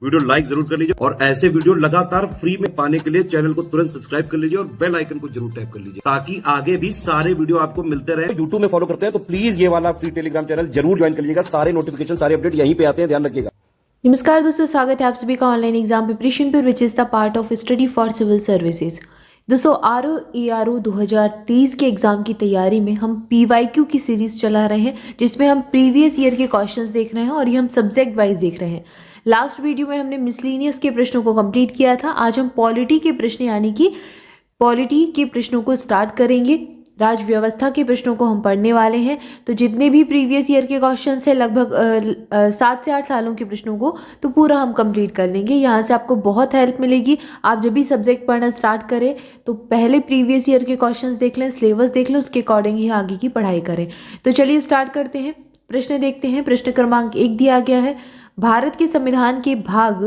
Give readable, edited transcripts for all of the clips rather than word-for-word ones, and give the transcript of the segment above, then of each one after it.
Video like जरूर कर लीजिए और ऐसे वीडियो लगातार फ्री में पाने के लिए चैनल को तुरंत सब्सक्राइब कर लीजिए और बेल आइकन को जरूर टैप कर लीजिए ताकि आगे भी सारे वीडियो आपको मिलते रहे। यूट्यूब में फॉलो करते हैं तो प्लीज ये वाला फ्री टेलीग्राम चैनल जरूर ज्वाइन कर लीजिएगा। सारे नोटिफिकेशन सारे अपडेट यहीं पे आते हैं, ध्यान रखिएगा। नमस्कार दोस्तों, स्वागत है आप सभी का ऑनलाइन एग्जाम प्रिपरेशन पर which is the part of study for civil services. दोस्तों ARO 2023 के एग्जाम की तैयारी में हम PYQ की सीरीज चला रहे हैं जिसमें हम प्रीवियस ईयर के क्वेश्चंस देख रहे हैं और ये हम सब्जेक्ट वाइज देख रहे हैं। लास्ट वीडियो में हमने मिसलिनियस के प्रश्नों को कंप्लीट किया था। आज हम पॉलिटी के प्रश्न यानी कि पॉलिटी के प्रश्नों को स्टार्ट करेंगे। राज व्यवस्था के प्रश्नों को हम पढ़ने वाले हैं। तो जितने भी प्रीवियस ईयर के क्वेश्चंस हैं लगभग 7 से 8 सालों के प्रश्नों को तो पूरा हम कंप्लीट कर लेंगे। यहाँ से आपको बहुत हेल्प मिलेगी। आप जब भी सब्जेक्ट पढ़ना स्टार्ट करें तो पहले प्रीवियस ईयर के क्वेश्चंस देख लें, सिलेबस देख लें, उसके अकॉर्डिंग ही आगे की पढ़ाई करें। तो चलिए स्टार्ट करते हैं। प्रश्न देखते हैं। प्रश्न क्रमांक 1 दिया गया है, भारत के संविधान के भाग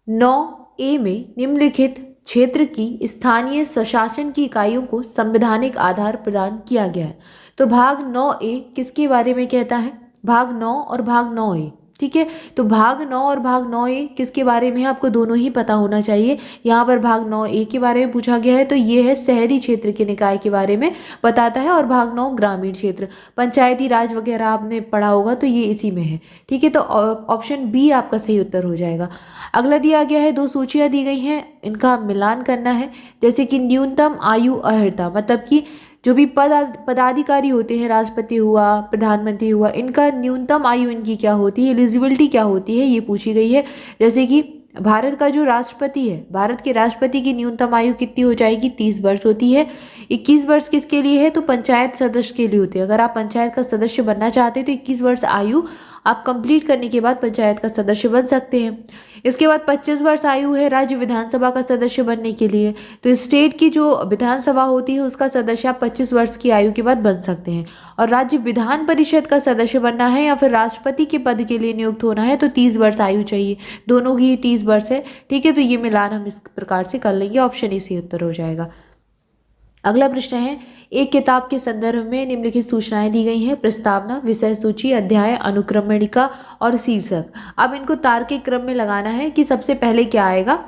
9A में निम्नलिखित क्षेत्र की स्थानीय स्वशासन की इकाइयों को संवैधानिक आधार प्रदान किया गया है। तो भाग 9A किसके बारे में कहता है? भाग 9 और भाग 9A, ठीक है। तो भाग 9 और भाग 9A किसके बारे में है? आपको दोनों ही पता होना चाहिए। यहाँ पर भाग 9A के बारे में पूछा गया है तो ये है शहरी क्षेत्र के निकाय के बारे में बताता है और भाग 9 ग्रामीण क्षेत्र, पंचायती राज वगैरह आपने पढ़ा होगा तो ये इसी में है, ठीक है। तो ऑप्शन बी आपका सही उत्तर हो जाएगा। अगला दिया गया है, 2 सूचियाँ दी गई हैं, इनका मिलान करना है। जैसे कि न्यूनतम आयु अर्हता, मतलब कि जो भी पदाधिकारी होते हैं, राष्ट्रपति हुआ, प्रधानमंत्री हुआ, इनका न्यूनतम आयु इनकी क्या होती है, एलिजिबिलिटी क्या होती है, ये पूछी गई है। जैसे कि भारत का जो राष्ट्रपति है, भारत के राष्ट्रपति की न्यूनतम आयु कितनी हो जाएगी? 30 वर्ष होती है। 21 वर्ष किसके लिए है? तो पंचायत सदस्य के लिए होती है। अगर आप पंचायत का सदस्य बनना चाहते हैं तो 21 वर्ष आयु आप कंप्लीट करने के बाद पंचायत का सदस्य बन सकते हैं। इसके बाद 25 वर्ष आयु है राज्य विधानसभा का सदस्य बनने के लिए। तो स्टेट की जो विधानसभा होती है उसका सदस्य आप 25 वर्ष की आयु के बाद बन सकते हैं। और राज्य विधान परिषद का सदस्य बनना है या फिर राष्ट्रपति के पद के लिए नियुक्त होना है तो 30 वर्ष आयु चाहिए। दोनों की 30 वर्ष है, ठीक है। तो ये मिलान हम इस प्रकार से कर लेंगे। ऑप्शन ए सही उत्तर हो जाएगा। अगला प्रश्न है, एक किताब के संदर्भ में निम्नलिखित सूचनाएं दी गई हैं। प्रस्तावना, विषय सूची, अध्याय, अनुक्रमणिका और शीर्षक। अब इनको तार्किक क्रम में लगाना है कि सबसे पहले क्या आएगा।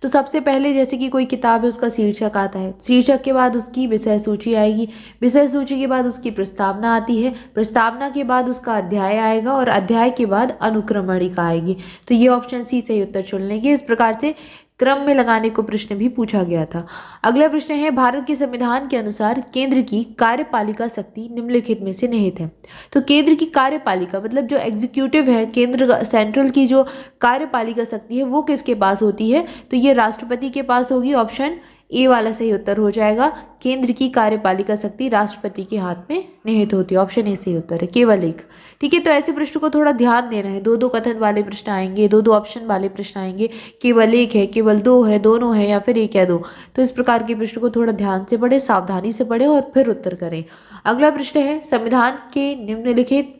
तो सबसे पहले जैसे कि कोई किताब है उसका शीर्षक आता है, शीर्षक के बाद उसकी विषय सूची आएगी, विषय सूची के बाद उसकी प्रस्तावना आती है, प्रस्तावना के बाद उसका अध्याय आएगा और अध्याय के बाद अनुक्रमणिका आएगी। तो ये ऑप्शन सी सही उत्तर चुन लेंगे। इस प्रकार से क्रम में लगाने को प्रश्न भी पूछा गया था। अगला प्रश्न है, भारत के संविधान के अनुसार केंद्र की कार्यपालिका शक्ति निम्नलिखित में से निहित है। तो केंद्र की कार्यपालिका मतलब जो एग्जीक्यूटिव है, केंद्र सेंट्रल की जो कार्यपालिका शक्ति है वो किसके पास होती है? तो ये राष्ट्रपति के पास होगी। ऑप्शन ए वाला सही उत्तर हो जाएगा। केंद्र की कार्यपालिका शक्ति राष्ट्रपति के हाथ में निहित होती है। ऑप्शन ए सही उत्तर है, केवल एक, ठीक है। तो ऐसे प्रश्न को थोड़ा ध्यान देना है। 2-2 कथन वाले प्रश्न आएंगे, 2-2 ऑप्शन वाले प्रश्न आएंगे, केवल एक है, केवल 2 है, दोनों है या फिर एक या 2। तो इस प्रकार के प्रश्न को थोड़ा ध्यान से पढ़े, सावधानी से पढ़े और फिर उत्तर करें। अगला प्रश्न है, संविधान के निम्नलिखित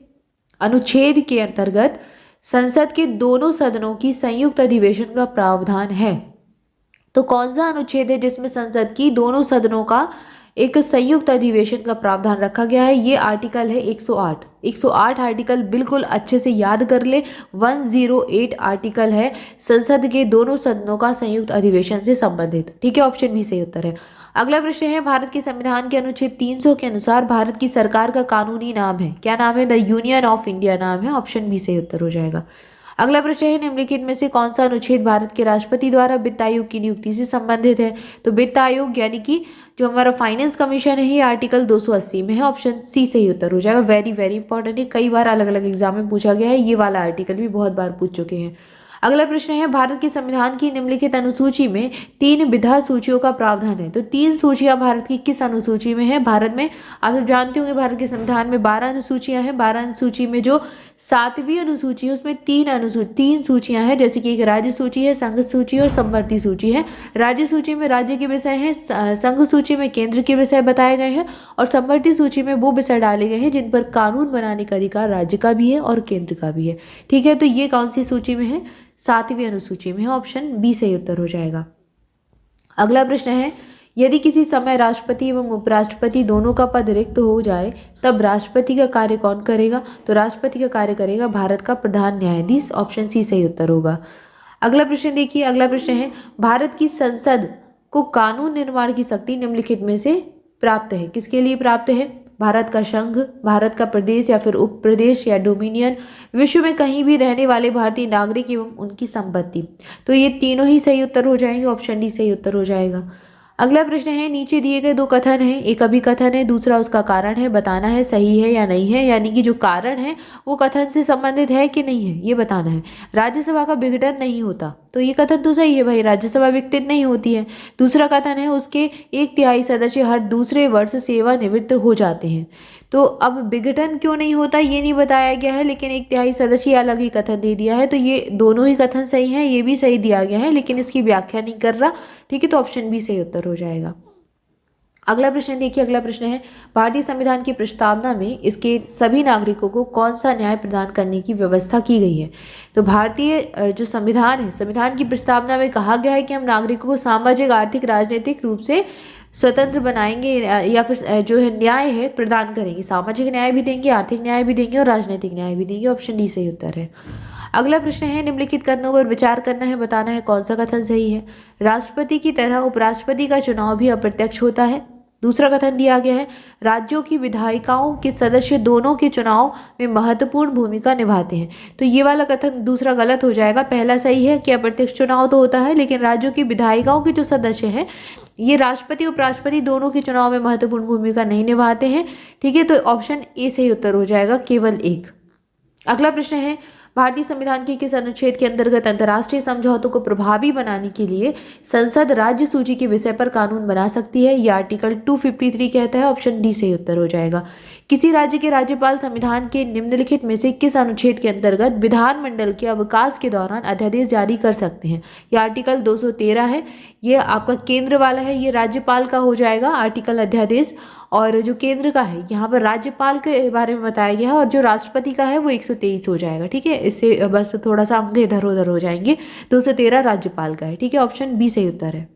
अनुच्छेद के अंतर्गत संसद के दोनों सदनों की संयुक्त अधिवेशन का प्रावधान है। तो कौन सा अनुच्छेद है जिसमें संसद की दोनों सदनों का एक संयुक्त अधिवेशन का प्रावधान रखा गया है? ये आर्टिकल है 108। 108 आर्टिकल बिल्कुल अच्छे से याद कर ले। 108 आर्टिकल है संसद के दोनों सदनों का संयुक्त अधिवेशन से संबंधित, ठीक है। ऑप्शन बी सही उत्तर है। अगला प्रश्न है, भारत के संविधान के अनुच्छेद 300 के अनुसार भारत की सरकार का कानूनी नाम है, क्या नाम है? द यूनियन ऑफ इंडिया नाम है। ऑप्शन बी सही उत्तर हो जाएगा। अगला प्रश्न है, निम्नलिखित में से कौन सा अनुच्छेद भारत के राष्ट्रपति द्वारा वित्त आयोग की नियुक्ति से संबंधित है? तो वित्त आयोग यानी कि जो हमारा फाइनेंस कमीशन है ये आर्टिकल 280 में है। ऑप्शन सी सही उत्तर हो जाएगा। वेरी वेरी इंपॉर्टेंट है, कई बार अलग अलग एग्जाम में पूछा गया है। ये वाला आर्टिकल भी बहुत बार पूछ चुके हैं। अगला प्रश्न है, भारत के संविधान की निम्नलिखित अनुसूची में 3 विधा सूचियों का प्रावधान है। तो 3 सूचियां भारत की किस अनुसूची में है? भारत में आप सब जानते होंगे भारत के संविधान में 12 अनुसूचियां हैं। 12 अनुसूची में जो 7वीं अनुसूची है उसमें 3 सूचियां हैं। जैसे कि एक राज्य सूची है, संघ सूची और समवर्ती सूची है। राज्य सूची में राज्य के विषय हैं, संघ सूची में केंद्र के विषय बताए गए हैं और समवर्ती सूची में वो विषय डाले गए हैं जिन पर कानून बनाने का अधिकार राज्य का भी है और केंद्र का भी है, ठीक है। तो ये कौन सी सूची में है? 7वीं अनुसूची में है। ऑप्शन बी सही उत्तर हो जाएगा। अगला प्रश्न है, यदि किसी समय राष्ट्रपति एवं उपराष्ट्रपति दोनों का पद रिक्त हो जाए तब राष्ट्रपति का कार्य कौन करेगा? तो राष्ट्रपति का कार्य करेगा भारत का प्रधान न्यायाधीश। ऑप्शन सी सही उत्तर होगा। अगला प्रश्न देखिए, अगला प्रश्न है भारत की संसद को कानून निर्माण की शक्ति निम्नलिखित में से प्राप्त है। किसके लिए प्राप्त है? भारत का संघ, भारत का प्रदेश या फिर उप प्रदेश या डोमिनियन, विश्व में कहीं भी रहने वाले भारतीय नागरिक एवं उनकी संपत्ति। तो ये तीनों ही सही उत्तर हो जाएंगे, ऑप्शन डी सही उत्तर हो जाएगा। अगला प्रश्न है नीचे दिए गए दो कथन हैं, एक अभिकथन है, दूसरा उसका कारण है, बताना है सही है या नहीं है, यानी कि जो कारण है वो कथन से संबंधित है कि नहीं है ये बताना है। राज्यसभा का विघटन नहीं होता, तो ये कथन तो सही है भाई, राज्यसभा विघटित नहीं होती है। दूसरा कथन है उसके 1/3 सदस्य हर दूसरे वर्ष सेवानिवृत्त हो जाते हैं। तो अब विघटन क्यों नहीं होता ये नहीं बताया गया है, लेकिन 1/3 सदस्य अलग ही कथन दे दिया है, तो ये दोनों ही कथन सही हैं, ये भी सही दिया गया है, लेकिन इसकी व्याख्या नहीं कर रहा। ठीक है, तो ऑप्शन बी सही उत्तर हो जाएगा। अगला प्रश्न देखिए, अगला प्रश्न है भारतीय संविधान की प्रस्तावना में इसके सभी नागरिकों को कौन सा न्याय प्रदान करने की व्यवस्था की गई है। तो भारतीय जो संविधान है, संविधान की प्रस्तावना में कहा गया है कि हम नागरिकों को सामाजिक, आर्थिक, राजनीतिक रूप से स्वतंत्र बनाएंगे या फिर जो है न्याय है प्रदान करेंगे। सामाजिक न्याय भी देंगे, आर्थिक न्याय भी देंगे और राजनीतिक न्याय भी देंगे। ऑप्शन डी सही उत्तर है। अगला प्रश्न है निम्नलिखित कथनों पर विचार करना है, बताना है कौन सा कथन सही है। राष्ट्रपति की तरह उपराष्ट्रपति का चुनाव भी अप्रत्यक्ष होता है। दूसरा कथन दिया गया है राज्यों की विधायिकाओं के सदस्य दोनों के चुनाव में महत्वपूर्ण भूमिका निभाते हैं। तो ये वाला कथन दूसरा गलत हो जाएगा। पहला सही है कि अप्रत्यक्ष चुनाव तो होता है, लेकिन राज्यों की विधायिकाओं के जो सदस्य हैं ये राष्ट्रपति उपराष्ट्रपति दोनों के चुनाव में महत्वपूर्ण भूमिका नहीं निभाते हैं। ठीक है, तो ऑप्शन ए सही उत्तर हो जाएगा, केवल एक। अगला प्रश्न है भारतीय संविधान के किस अनुच्छेद के अंतर्गत अंतर्राष्ट्रीय समझौतों को प्रभावी बनाने के लिए संसद राज्य सूची के विषय पर कानून बना सकती है। यह आर्टिकल 253 कहता है। ऑप्शन डी सही उत्तर हो जाएगा। किसी राज्य के राज्यपाल संविधान के निम्नलिखित में से किस अनुच्छेद के अंतर्गत विधानमंडल के अवकाश के दौरान अध्यादेश जारी कर सकते हैं। यह आर्टिकल 213 है, ये आपका केंद्र वाला है, ये राज्यपाल का हो जाएगा आर्टिकल अध्यादेश। और जो केंद्र का है यहाँ पर राज्यपाल के बारे में बताया गया है, और जो राष्ट्रपति का है वो 123 हो जाएगा। ठीक है, इससे बस थोड़ा सा अंक इधर उधर हो जाएंगे। 213 राज्यपाल का है। ठीक है, ऑप्शन बी सही उत्तर है।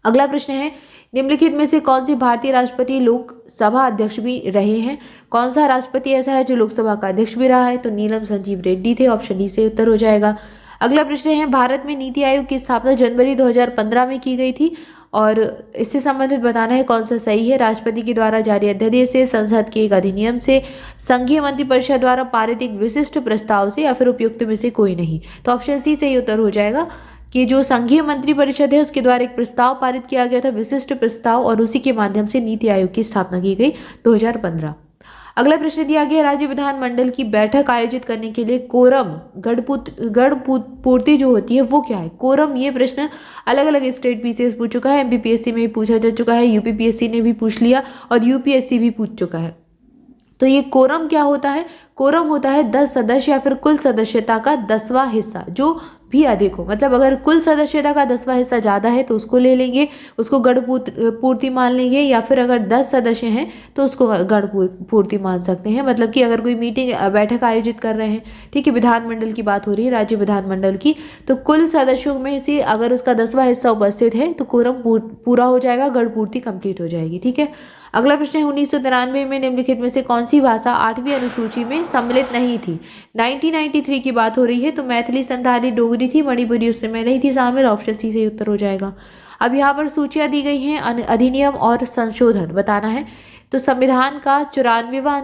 अगला प्रश्न है निम्नलिखित में से कौन से भारतीय राष्ट्रपति लोकसभा अध्यक्ष भी रहे हैं। कौन सा राष्ट्रपति ऐसा है जो लोकसभा का अध्यक्ष भी रहा है। तो नीलम संजीव रेड्डी थे। ऑप्शन डी से उत्तर हो जाएगा। अगला प्रश्न है भारत में नीति आयोग की स्थापना जनवरी 2015 में की गई थी, और इससे संबंधित बताना है कौन सा सही है। राष्ट्रपति के द्वारा जारी अध्यादेश से, संसद के एक अधिनियम से, संघीय मंत्रिपरिषद द्वारा पारित एक विशिष्ट प्रस्ताव से, या फिर उपयुक्त में से कोई नहीं। तो ऑप्शन सी सही उत्तर हो जाएगा कि जो संघीय मंत्रिपरिषद है उसके द्वारा एक प्रस्ताव पारित किया गया था, विशिष्ट प्रस्ताव, और उसी के माध्यम से नीति आयोग की स्थापना की गई 2015। अगला प्रश्न दिया गया राज्य विधानमंडल की बैठक आयोजित करने के लिए कोरम गढ़ पूर्ति जो होती है वो क्या है। कोरम, ये प्रश्न अलग अलग स्टेट पीसीएस पूछ चुका है, एमपीपीएससी में भी पूछा जा चुका है, यूपीपीएससी ने भी पूछ लिया और यूपीएससी भी पूछ चुका है। तो ये कोरम क्या होता है। कोरम होता है 10 सदस्य या फिर कुल सदस्यता का 10वां हिस्सा, जो भी अधिक हो। मतलब अगर कुल सदस्यता का 10वां हिस्सा ज़्यादा है तो उसको ले लेंगे, उसको गढ़ पूर्ति मान लेंगे, या फिर अगर 10 सदस्य हैं तो उसको गढ़ पूर्ति मान सकते हैं। मतलब कि अगर कोई मीटिंग बैठक आयोजित कर रहे हैं, ठीक है, विधानमंडल की बात हो रही है, राज्य विधानमंडल की, तो कुल सदस्यों में से अगर उसका 10वां हिस्सा उपस्थित है तो कोरम पूरा हो जाएगा, गढ़ पूर्ति कंप्लीट हो जाएगी। ठीक है, अगला प्रश्न है 1993 में निम्नलिखित में से कौन सी भाषा 8वीं अनुसूची में सम्मिलित नहीं थी। 1993 की बात हो रही है, तो मैथिली, संथाली, डोगरी थी, मणिपुरी उस समय नहीं थी शामिल। ऑप्शन सी से उत्तर हो जाएगा। अब यहाँ पर सूचियाँ दी गई हैं अधिनियम और संशोधन बताना है। तो संविधान का 94वां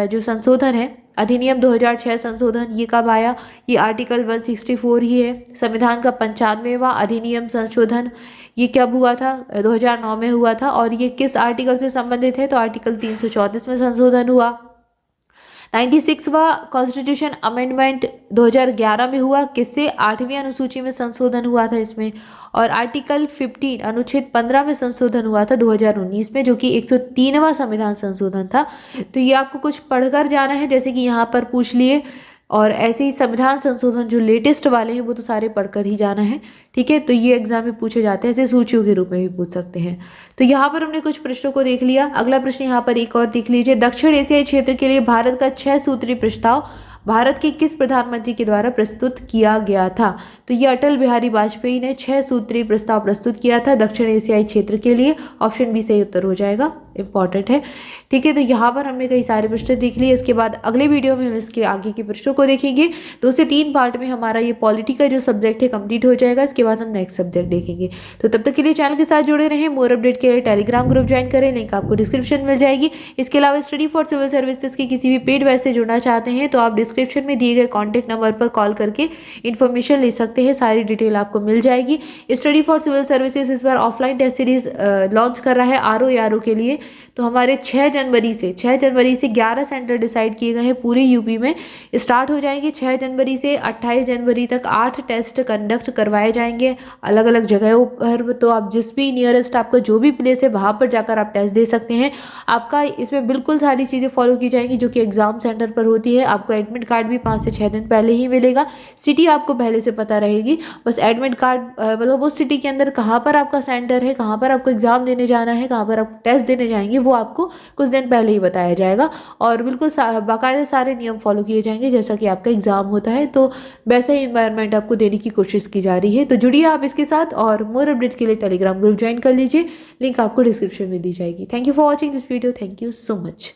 जो संशोधन है, अधिनियम 2006 संशोधन, ये कब आया। ये आर्टिकल 164 ही है। संविधान का 95वां अधिनियम संशोधन, ये कब हुआ था, 2009 में हुआ था, और ये किस आर्टिकल से संबंधित है। तो आर्टिकल 334 में संशोधन हुआ। 96वां कॉन्स्टिट्यूशन अमेंडमेंट 2011 में हुआ, किससे, 8वीं अनुसूची में संशोधन हुआ था इसमें। और आर्टिकल 15 अनुच्छेद 15 में संशोधन हुआ था 2019 में, जो कि 103वां संविधान संशोधन था। तो ये आपको कुछ पढ़कर जाना है, जैसे कि यहाँ पर पूछ लिए, और ऐसे ही संविधान संशोधन जो लेटेस्ट वाले हैं वो तो सारे पढ़कर ही जाना है। ठीक है, तो ये एग्जाम में पूछे जाते हैं, ऐसे सूचियों के रूप में भी पूछ सकते हैं। तो यहाँ पर हमने कुछ प्रश्नों को देख लिया। अगला प्रश्न यहाँ पर एक और देख लीजिए। दक्षिण एशियाई क्षेत्र के लिए भारत का 6 सूत्री प्रस्ताव भारत के किस प्रधानमंत्री के द्वारा प्रस्तुत किया गया था। तो ये अटल बिहारी वाजपेयी ने 6 सूत्री प्रस्ताव प्रस्तुत किया था दक्षिण एशियाई क्षेत्र के लिए। ऑप्शन बी सही उत्तर हो जाएगा इंपॉर्टेंट है। ठीक है, तो यहाँ पर हमने कई सारे प्रश्न देख लिए। इसके बाद अगले वीडियो में हम इसके आगे के प्रश्नों को देखेंगे। 2 से 3 पार्ट में हमारा ये पॉलिटी का जो सब्जेक्ट है कंप्लीट हो जाएगा। इसके बाद हम नेक्स्ट सब्जेक्ट देखेंगे। तो तब तक के लिए चैनल के साथ जुड़े रहें। मोर अपडेट के लिए टेलीग्राम ग्रुप ज्वाइन करें, लिंक आपको डिस्क्रिप्शन मिल जाएगी। इसके अलावा स्टडी फॉर सिविल सर्विसेज के किसी भी पेड बैच से जुड़ना चाहते हैं तो आप डिस्क्रिप्शन में दिए गए कॉन्टैक्ट नंबर पर कॉल करके इन्फॉर्मेशन ले सकते हैं। सारी डिटेल आपको मिल जाएगी। स्टडी फॉर सिविल सर्विसेज इस बार ऑफलाइन टेस्ट सीरीज लॉन्च कर रहा है आरओ के लिए। तो हमारे 6 जनवरी से 11 सेंटर डिसाइड किए गए हैं पूरे यूपी में। स्टार्ट हो जाएंगे 6 जनवरी से 28 जनवरी तक 8 टेस्ट कंडक्ट करवाए जाएंगे अलग अलग जगहों पर। तो आप जिस भी नियरेस्ट आपका जो भी प्लेस है वहाँ पर जाकर आप टेस्ट दे सकते हैं। आपका इसमें बिल्कुल सारी चीज़ें फॉलो की जाएंगी जो कि एग्जाम सेंटर पर होती है। आपको एडमिट कार्ड भी 5 से 6 दिन पहले ही मिलेगा। सिटी आपको पहले से पता रहेगी, बस एडमिट कार्ड मतलब उस सिटी के अंदर कहाँ पर आपका सेंटर है, कहाँ पर आपको एग्जाम देने जाना है, कहाँ पर आप टेस्ट देने जाएंगे, वो आपको कुछ दिन पहले ही बताया जाएगा। और बिल्कुल बाकायदा सारे नियम फॉलो किए जाएंगे जैसा कि आपका एग्जाम होता है। तो वैसा ही इन्वायरमेंट आपको देने की कोशिश की जा रही है। तो जुड़िए आप इसके साथ और मोर अपडेट के लिए टेलीग्राम ग्रुप ज्वाइन कर लीजिए। लिंक आपको डिस्क्रिप्शन में दी जाएगी। Thank you for watching this video. Thank you so much.